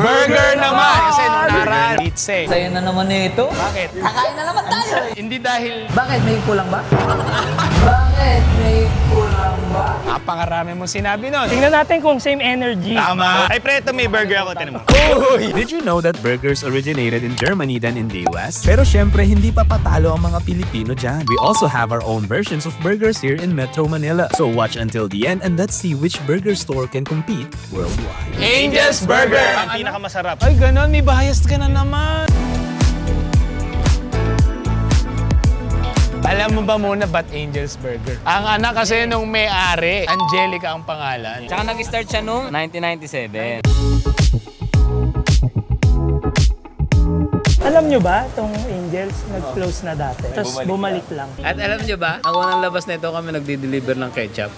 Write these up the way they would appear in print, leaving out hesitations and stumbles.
Burger naman! Kasi nung naran, pizza eh. Sa'yo na naman ito. Bakit? Kakain na naman tayo. Hindi dahil Bakit? May kulang ba? Bakit? May kulang ba? napakarami mong sinabi nun. Tingnan natin kung same energy. Tama. Ay, pre, ito may burger ako. Tinan mo. Did you know that burgers originated in Germany than in the US? Pero syempre, hindi pa patalo ang mga Pilipino dyan. We also have our own versions of burgers here in Metro Manila. So watch until the end and let's see which burger store can compete worldwide. Angel's Burger! Ang pinakamasarap. Ay, ganon. May bias ka na naman. Alam mo ba muna ba't Angel's Burger? Ang anak kasi nung may-ari, Angelica ang pangalan. Tsaka nag-start siya noong 1997. Alam nyo ba, itong Angels, nag-close na dati. Tapos bumalik lang. At alam niyo ba, ang unang labas nito kami nagdi-deliver ng ketchup.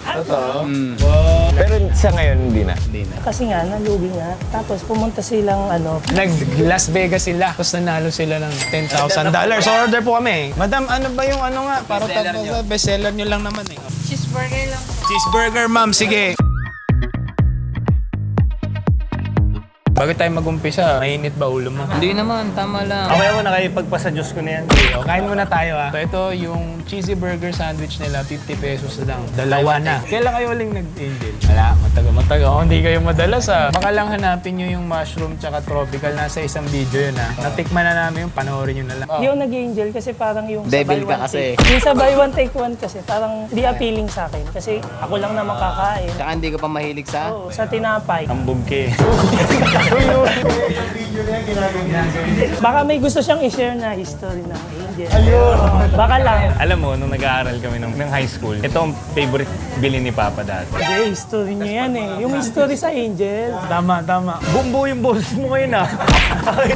Pero sa ngayon, hindi na. Kasi nga, nalugi nga. Tapos pumunta silang Nag-Las Vegas sila. Tapos nanalo sila ng $10,000. So order po kami. Madam, ano ba yung ano nga? Para Bestseller tapos sa bestseller nyo lang naman eh. Cheeseburger lang. Cheeseburger, ma'am. Sige. Bago tayo mag-umpisa, mainit ba ulo mo? Hindi naman, tama lang. Okay ako na kayo pagpasa Diyos ko na yan. O, kain muna tayo ah. So, ito yung cheesy burger sandwich nila, 50 pesos na lang. Dalawa na. Kailan kayo uling nag-angel? Wala, matagal. Oh, hindi kayo madalas ah. Baka lang hanapin nyo yung mushroom tsaka tropical. Nasa isang video yun ah. Natikman na namin yung panoorin nyo na lang. Yung nag-Angel kasi parang yung Devil sa buy ka one kasi. take. Yung sa buy one take one kasi parang di appealing sa akin. Kasi ako lang naman kakain. Tsaka hindi ka pa mahilig sa... Oo, sa tinapay. Ang bugke. Baka may gusto siyang i-share na history ng Angel. Ayun! Baka lang. Alam mo, nung nag-aaral kami ng high school, ito ang favorite bili ni Papa dati. Hindi, history niya yan eh. Yung history sa Angel. Tama, tama. Bumbo yung boss mo ngayon ah.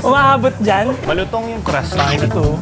Umaabot dyan. Malutong yung crust. Kain ito.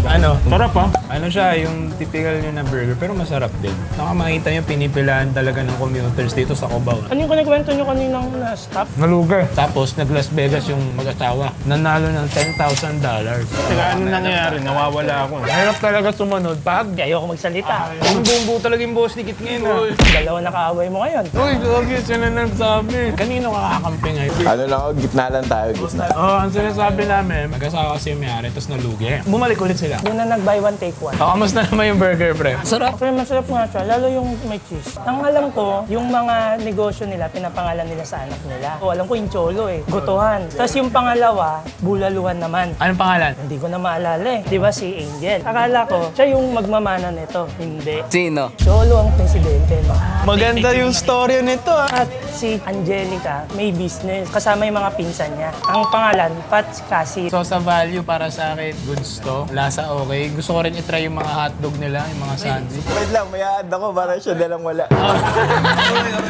Ano? Sarap ah. Ano siya, yung typical nyo na burger, pero masarap din. Nakamakita nyo, pinipilahan talaga ng commuters dito sa Cubao. Ano yung kinikwento nyo kaninang na-stop? Nalugar. Tapos, nag-Las Vegas yung mag-asawa. Nanalo ng $10,000. Teka, ano nangyayari? Nawawala ako. Mahirap talaga sumunod pag Ayoko magsalita. Yung bumbo talaga yung boss dikit ngayon ah. Dalawa na kaaway mo ngayon. Uy, lagi sila nagsabi. Kanino kakakampi ngayon? Ano lang ako, gitna lang tayo, gitna. Ang sinasabi namin, mag-asawa kasi yung may-ari, tapos nalugi. Bumalik ulit sila. Doon na nag-buy one take one. Kamusta naman yung burger, pre? Sarap. Pero masarap nga siya, lalo yung may cheese. Ang alam ko, yung mga negosyo nila, pinapangalan nila sa anak nila. O alam ko yung cholo eh, gutuhan. Tapos yung pangalawa, bulaluhan naman. Anong pangalan? Hindi ko na maalala eh. Di ba si Angel? Akala ko, siya yung magmamana nito. Hindi. Sino? Cholo ang presidente. No? Maganda yung story nito ah. At si Angelica, may business. Kasama yung mga pinsan niya. Ang pangalan, Pat Cassie. So sa value para sa akin, goods to. Lasa okay. Gusto ko rin itry yung mga hotdog nila, yung mga sandwich. Wait lang, may add ako para siya dalang wala.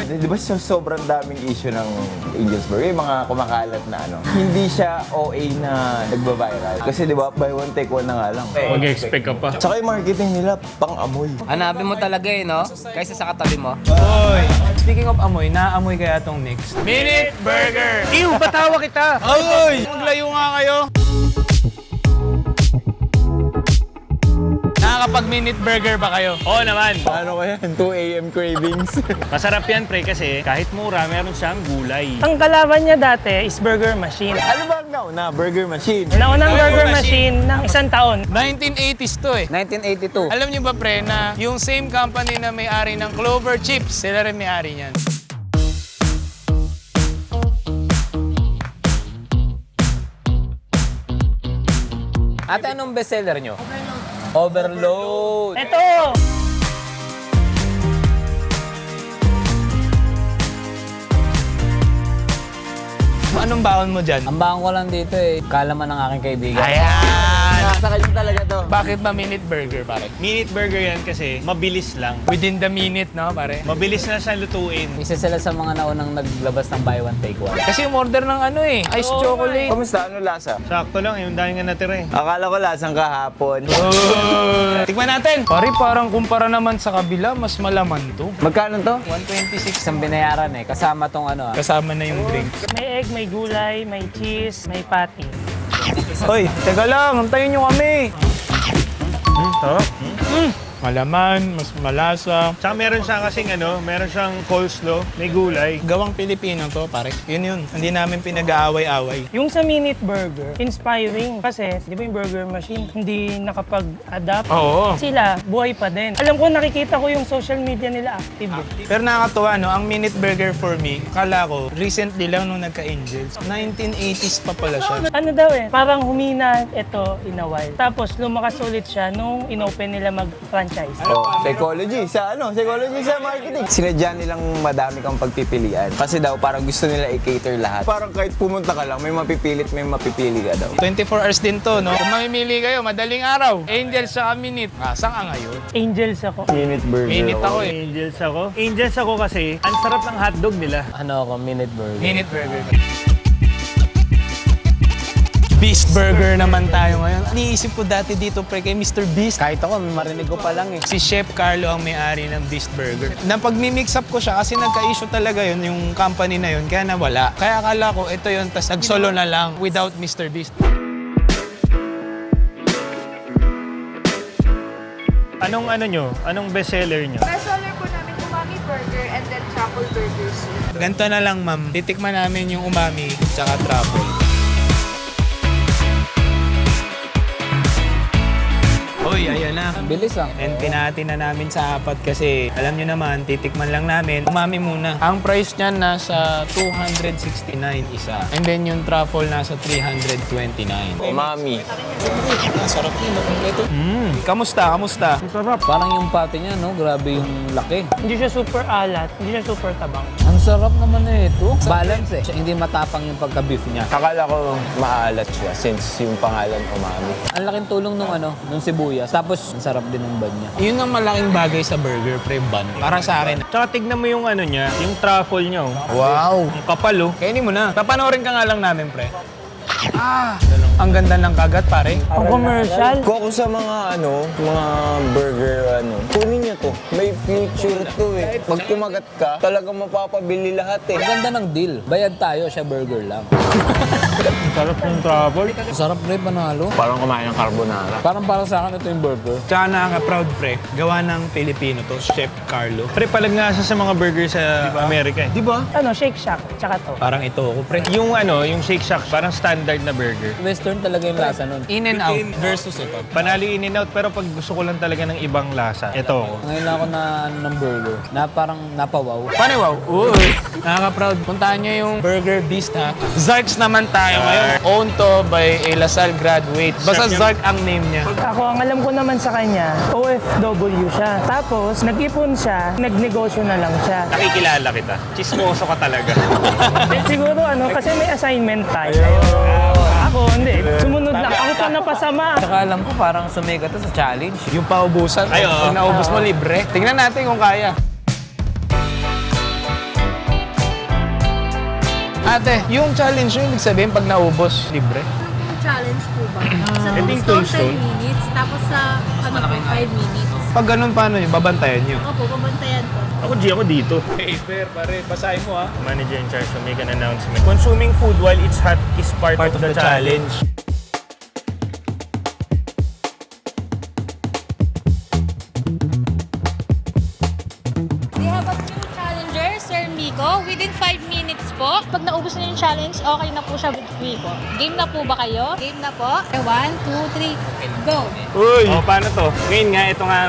Di ba sobrang daming issue ng Angel's Burger, yung mga kumakalat na ano, hindi siya OA na nagba-viral. Kasi di ba, buy one take one na nga lang. Mag-expect ka pa. Tsaka yung marketing nila, pang-amoy. Hanapin mo talaga eh, no? Kaysa sa katabi mo. Oy! Speaking of amoy, naamoy kaya tong next? Minute Burger! Ew! Batawa kita! Oy! Maglayo nga kayo! Nakakapag-minute burger ba kayo? Oo naman. Paano kaya? 2 a.m. cravings. Masarap yan, pre, kasi kahit mura, meron siyang gulay. Ang kalaban niya dati is Burger Machine. Ano ba ang nauna? Burger Machine. Naunang Burger Burger Machine ng isang taon. 1980s to eh. 1982. Alam niyo ba pre na yung same company na may-ari ng Clover Chips, sila rin may-ari niyan. Ate, anong bestseller nyo? Overload. Ito! Anong baon mo dyan? Ang bangko ko lang dito eh. Kalaman ng aking kaibigan. Ayan! Sa kanya talaga to. Bakit ba minute burger pare? Minute burger yan kasi mabilis lang. Within the minute, no pare? Mabilis na siya lutuin. Isa sila sa mga naunang naglabas ng buy one take one. Kasi yung order ng ano eh, ice chocolate. Kamusta? Ano lasa? Sakto lang, yung dahil nga natira eh. Akala ko lasang kahapon. Tikman natin! Pare, parang kumpara naman sa kabila, mas malaman to. Magkano to? 126 Isang binayaran eh. Kasama tong ano ah. kasama na yung drinks. May egg, may gulay, may cheese, may patty. Hoy, teka lang, antayin nyo kami. Sarap. malaman, mas malasa. Tsaka meron siya kasing meron siyang coleslaw, may gulay. Gawang Pilipino to, pare. Yun. Hindi namin pinag-aaway-away. Yung sa Minute Burger, inspiring. Kasi, di ba yung burger machine, hindi nakapag-adapt. Oo. Sila, buhay pa din. Alam ko, nakikita ko yung social media nila active. Pero nakakatuwa, no? Ang Minute Burger for me, kala ko, recently lang nung nagka-Angels. 1980s pa pala siya. Ano daw parang humina ito in a while. Tapos lumakas ulit siya nung inopen nila mag-franchise. Psychology sa marketing. Sinadya nilang madami kang pagpipilian. Kasi daw parang gusto nila i-cater lahat. Parang kahit pumunta ka lang, may mapipili ka daw. 24 hours din to, no? Kung mamimili kayo, madaling araw. Angels sa Minute. Saan ka ngayon? Angels ako. Minute burger. Minute ako eh. Angels ako kasi, ang sarap ng hotdog nila. Minute Burger. Beast Burger naman tayo ngayon. Iniisip ko dati dito pre kay Mr. Beast. Kahit ako, marinig ko pa lang eh. Si Chef Carlo ang may-ari ng Beast Burger. Nang pag-mix up ko siya kasi nagka-issue talaga yun, yung company na yun, kaya nawala. Kaya akala ko ito yun, tas nag-solo na lang without Mr. Beast. Anong bestseller nyo? Bestseller po namin umami burger and then truffle burger soup. Ganito na lang ma'am, titikman namin yung umami tsaka truffle. Uy, ayan na. Bilis ah. And pinati na namin sa apat kasi alam nyo naman, titikman lang namin. Umami muna. Ang price niyan nasa 269 isa. And then yung truffle nasa 329. Umami. Sarap yun, kompleto. Kamusta? Parang yung pati niya, no? Grabe yung laki. Hindi siya super alat, hindi siya super tabang. Ang sarap naman na ito. Balance eh. Hindi matapang yung pagka-beef niya. Akala ko maalat siya since yung pangalan umami. Ang laking tulong nung sibuyas. Tapos, ang sarap din ng bun niya. Yun ang malaking bagay sa burger, pre, bun. Para sa akin. Tsaka tignan mo yung niya, yung truffle niya. Wow! Ang kapal Kainin mo na. Papanoorin ka nga lang namin, pre. Ang ganda ng kagat, pare. Ang commercial. Kung ako sa mga burger kunin niyo to. May future to eh. Pag kumagat ka, talagang mapapabili lahat eh. Ang ganda ng deal. Bayad tayo, siya burger lang. sarap ng truffle. Sarap rin, panalo. Parang kumain ng carbonara. Parang para sa akin, ito yung burger. Tsaka nakaka-proud, pre. Gawa ng Pilipino to, Chef Carlo. Pre, palag nga siya sa mga burger sa Amerika eh. Di ba? Shake Shack, tsaka to. Parang ito ako, pre. Yung yung Shake Shack, parang standard na burger. Western talaga yung lasa nun. In and out versus ito. Panalo in and out, pero pag gusto ko lang talaga ng ibang lasa, ito ako. Ngayon lang ako na ng burger. Na parang napawaw. Paano, wow? Uy! Nakaka-proud. Puntahan nyo yung Burger Beast, ha? Zarks naman tayo ngayon. Owned to by a Lasal graduate. Basta Zark ang name niya. Ako, ang alam ko naman sa kanya, OFW siya. Tapos, nag-ipon siya, nagnegosyo na lang siya. Nakikilala kita. Chismoso ka talaga. Siguro kasi may assignment tayo. Ako, hindi. Sumunod lang. Ako pa napasama. Saka alam ko parang sumikat to sa challenge. Yung paubusan. Ay, oo. Pag naubos mo, libre. Tingnan natin kung kaya. Ate, yung challenge yung ibig sabihin pag naubos, libre. Challenge po ba? Sa Ito yung toast ko, tombstone. 10 minutes, tapos sa 5 minutes. Pag ganun, paano yun? Babantayan nyo. Opo, pabantayan po. Ako dito. Hey, pare, basahin mo, ha? Manager in charge to make an announcement. Consuming food while it's hot is part of the challenge. We have a new challenger, Sir Miko. Within 5 minutes po. Pag naubos na yung challenge, okay na po siya with free po. Game na po ba kayo? Game na po. 1, 2, 3, go! Uy! Paano to? Ngayon nga, ito nga.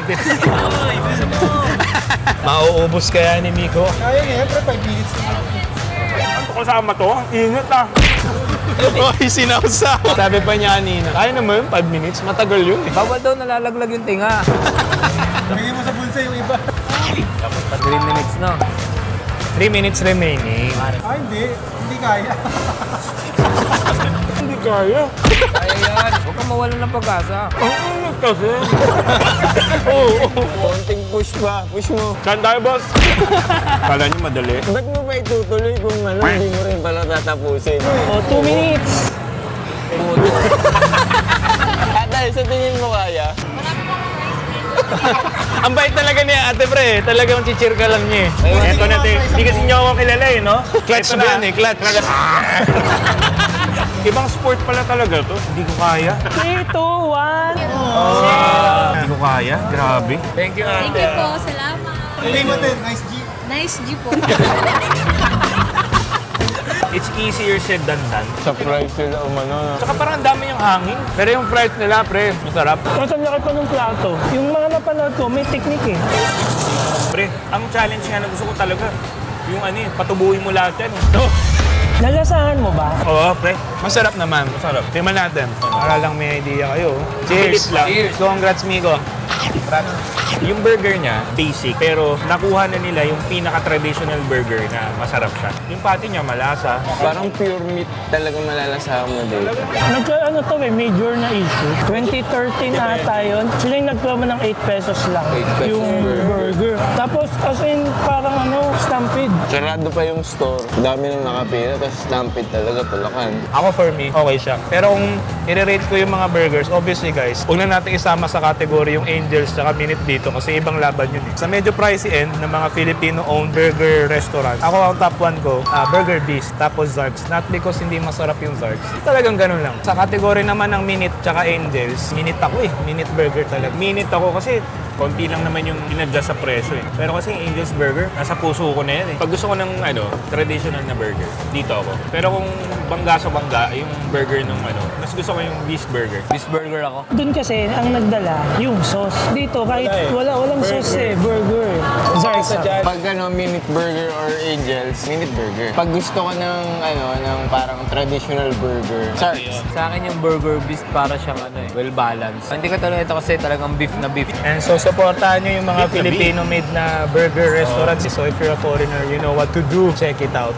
Mauubos kaya ni Miko. Ano kasama to? Ang init ah. Oy, sinausa. Sabi pa niya kanina, kaya naman 5 minutes, matagal yun eh. Bawal daw nalalaglag yung tinga. Bigyan mo sa bulsa yung iba. 3 minutes na. 3 minutes remaining. Hindi kaya. Kaya yan. Huwag kang mawalan ng pag-asa. Kasi. Konting push pa. Push mo. Saan tayo, boss? Kala niyo madali. Ba't mo ba itutuloy kung hindi mo rin pala tatapusin? 2 minutes. Dahil sa tingin mo kaya? Ang bait talaga niya, ate pre. Talagang chichir ka lang niya eh. Ito na, hindi kasi niyo ako kilala eh, no? Clutch Ito ba yan eh? Clutch. Ibang sport pala talaga to. Hindi ko kaya. 3, 2, 1. Hindi ko kaya. Grabe. Thank you, Thank you po. Salamat. Nice G po. It's easier said than done. Surprise sila umano. Saka parang ang dami yung hangin. Pero yung fries nila, pre, masarap. Tapos ang laki pa ng plato. Yung mga napanood ko, may technique eh. Pre, ang challenge nga na gusto ko talaga, yung ano eh, patubuhin mo lahat yan. Nalasahan mo ba? Oo, pre. Masarap naman. Masarap. Tingnan natin. Para lang may idea kayo. Cheers! Mabilis lang. Cheers! Congrats, Miko. Yung burger niya, basic, pero nakuha na nila yung pinaka-traditional burger na masarap siya. Yung patty niya, malasa. Parang pure meat talagang malalasahan mo dito. Ano to eh, major na issue. 2013 ata yun. Sila yung nagpromo ng 8 pesos lang. 8 pesos yung burger. Tapos as in parang stampede. Sarado pa yung store. Dami nang nakapila, tapos stampede talaga, tulakan. Ako for me, okay siya. Pero kung i-rate ko yung mga burgers, obviously guys, huwag na natin isama sa category yung Angels tsaka Minute dito kasi ibang laban yun eh. Sa medyo pricey end ng mga Filipino-owned burger restaurant, ako ang top 1 ko, Burger Beast, tapos Zarks. Not because hindi masarap yung Zarks. Talagang ganun lang. Sa category naman ng Minute tsaka Angels, Minute ako eh. Minute burger talaga. Minute ako kasi konti lang naman yung in-adjust sa presyo eh. Pero kasi yung Angel's Burger, nasa puso ko na yan eh. Pag gusto ko ng traditional na burger, dito ako. Pero kung bangga sa bangga, yung burger ng mas gusto ko yung Beast Burger. Beef burger ako. Doon kasi ang nagdala yung sauce. Dito kahit walang sauce eh, burger. Zarsa. Pag minute burger or Angels, minute burger. Pag gusto ko ng ng parang traditional burger, Sarks. Sa akin yung burger beast para siyang well balanced. Hindi ko talaga ito kasi talagang beef na beef. And so, supportahan nyo yung mga Filipino-made na burger restaurants. So, if you're a foreigner, you know what to do. Check it out.